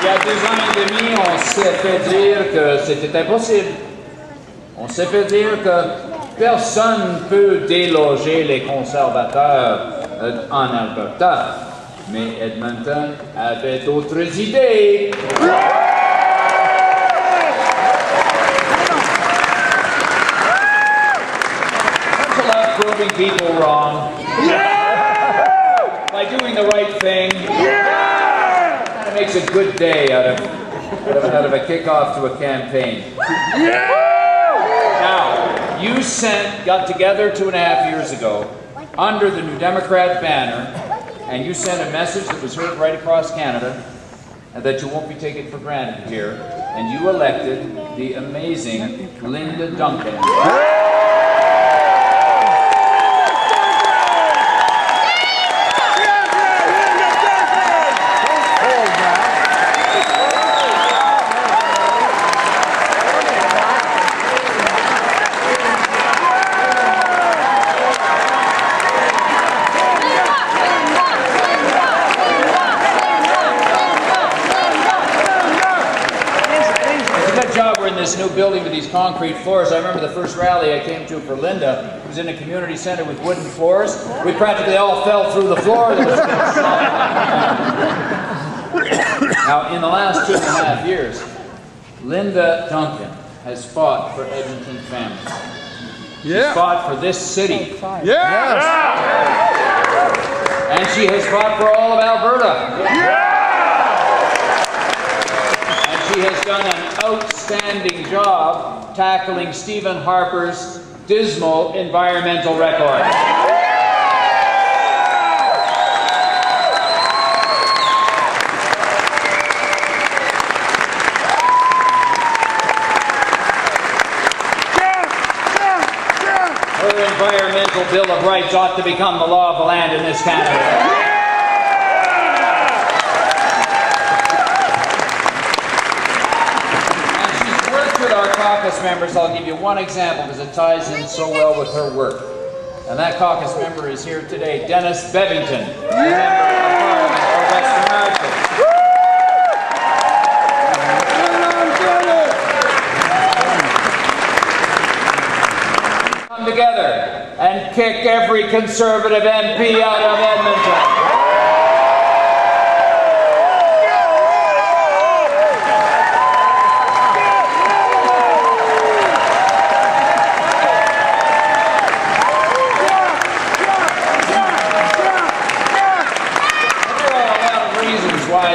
y a 2 ans et demi, on s'est fait dire que c'était impossible. On s'est fait dire que personne ne peut déloger les conservateurs en Alberta. Mais Edmonton avait d'autres idées. There's a lot of proving people wrong. By doing the right thing. Kind of makes a good day out of a kickoff to a campaign. Now, you got together 2.5 years ago under the New Democrat banner, and you sent a message that was heard right across Canada, and that you won't be taken for granted here, and you elected the amazing Linda Duncan. This new building with these concrete floors. I remember the first rally I came to for Linda. It was in a community center with wooden floors. We practically all fell through the floor. Now, in the last 2.5 years, Linda Duncan has fought for Edmonton families. She's fought for this city. Yes. And she has fought for all of Alberta. She has done an outstanding job tackling Stephen Harper's dismal environmental record. Her environmental Bill of Rights ought to become the law of the land in this Canada. Caucus members, I'll give you one example because it ties in so well with her work. And that caucus member is here today, Dennis Bevington, member of Parliament for Western Arctic. Come together and kick every Conservative MP out of Edmonton.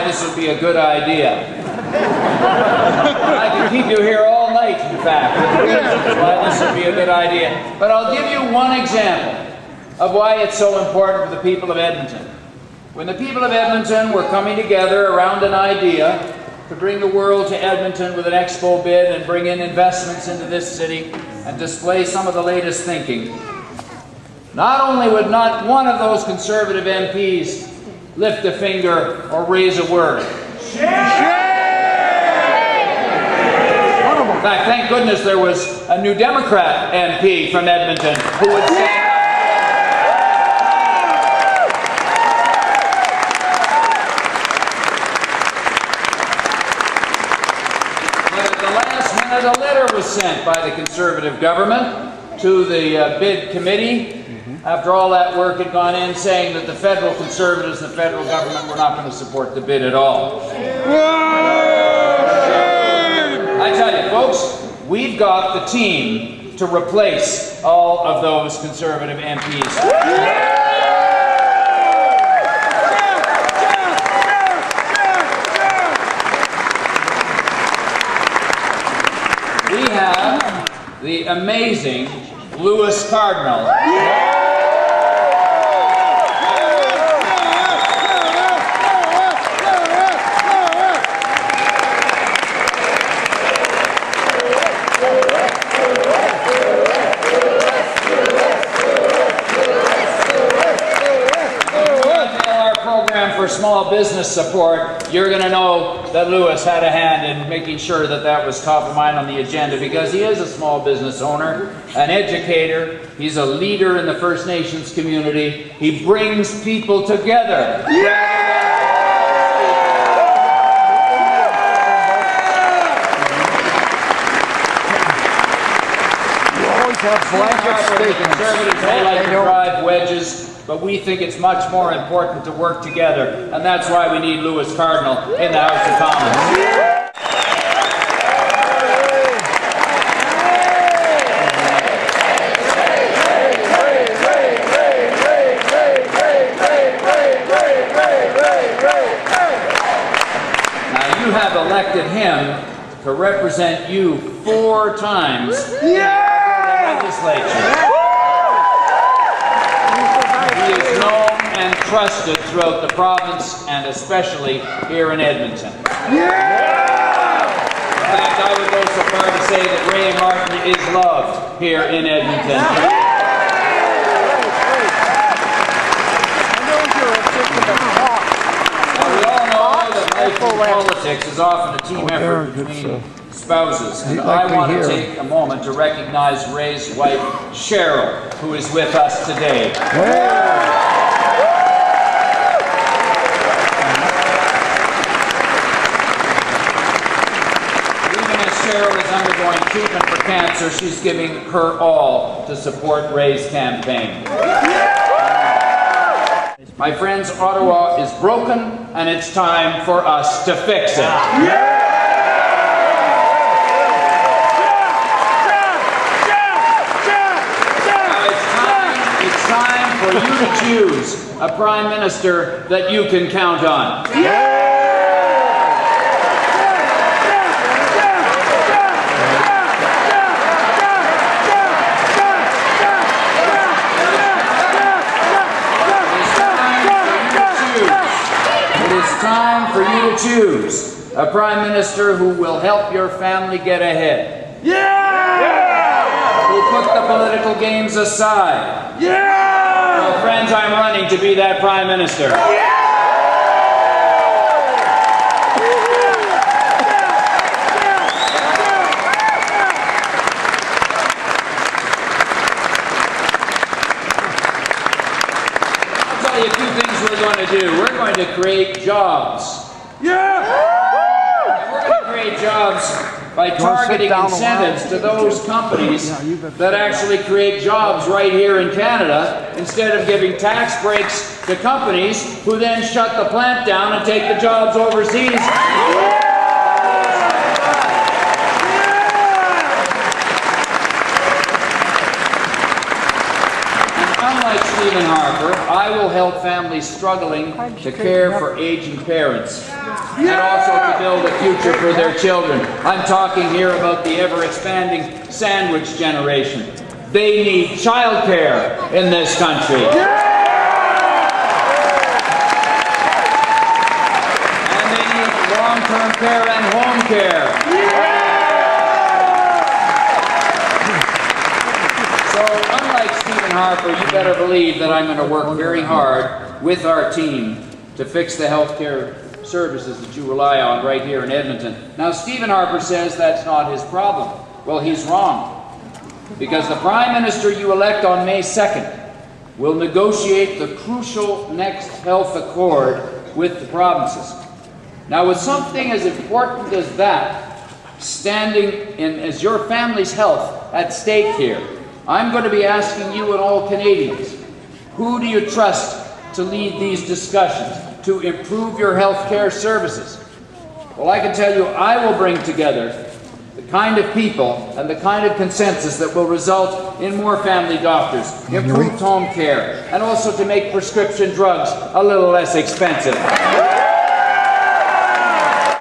This would be a good idea. I could keep you here all night, in fact, with reasons why this would be a good idea. But I'll give you one example of why it's so important for the people of Edmonton. When the people of Edmonton were coming together around an idea to bring the world to Edmonton with an expo bid and bring in investments into this city and display some of the latest thinking, not only would not one of those Conservative MPs lift a finger or raise a word. In fact, thank goodness there was a New Democrat MP from Edmonton who would say, but at the last minute a letter was sent by the Conservative government to the bid committee after all that work had gone in, saying that the federal Conservatives and the federal government were not going to support the bid at all. I tell you, folks, we've got the team to replace all of those Conservative MPs. We have the amazing Louis Cardinal. For small business support, you're going to know that Louis had a hand in making sure that that was top of mind on the agenda, because he is a small business owner, an educator, he's a leader in the First Nations community. He brings people together. Yeah! The Conservatives may like to drive wedges, but we think it's much more important to work together, and that's why we need Lewis Cardinal in the House of Commons. You have elected him to represent you 4 times in the legislature. He is known and trusted throughout the province and especially here in Edmonton. In fact, I would go so far to say that Ray Martin is loved here in Edmonton. Politics is often a team effort between spouses, and I want to take a moment to recognize Ray's wife, Cheryl, who is with us today. Even as Cheryl is undergoing treatment for cancer, she's giving her all to support Ray's campaign. My friends, Ottawa is broken, and it's time for us to fix it. It's time for you to choose a Prime Minister that you can count on. Time for you to choose a Prime Minister who will help your family get ahead. Who put the political games aside. Well, friends, I'm running to be that Prime Minister. I'll tell you a few things we're going to do. We're going to create jobs. And we're going to create jobs by targeting incentives to those companies that actually create jobs right here in Canada, instead of giving tax breaks to companies who then shut the plant down and take the jobs overseas. Unlike Stephen Harper, I will help families struggling to care for aging parents, and also to build a future for their children. I'm talking here about the ever-expanding sandwich generation. They need childcare in this country. And they need long-term care and home care. So, unlike Stephen Harper, you better believe that I'm going to work very hard with our team to fix the health care services that you rely on right here in Edmonton. Now, Stephen Harper says that's not his problem. Well, he's wrong. Because the Prime Minister you elect on May 2nd will negotiate the crucial next health accord with the provinces. Now, with something as important as that standing in as your family's health at stake here, I'm going to be asking you and all Canadians, who do you trust to lead these discussions to improve your health care services? Well, I can tell you I will bring together the kind of people and the kind of consensus that will result in more family doctors, improved home care, and also to make prescription drugs a little less expensive.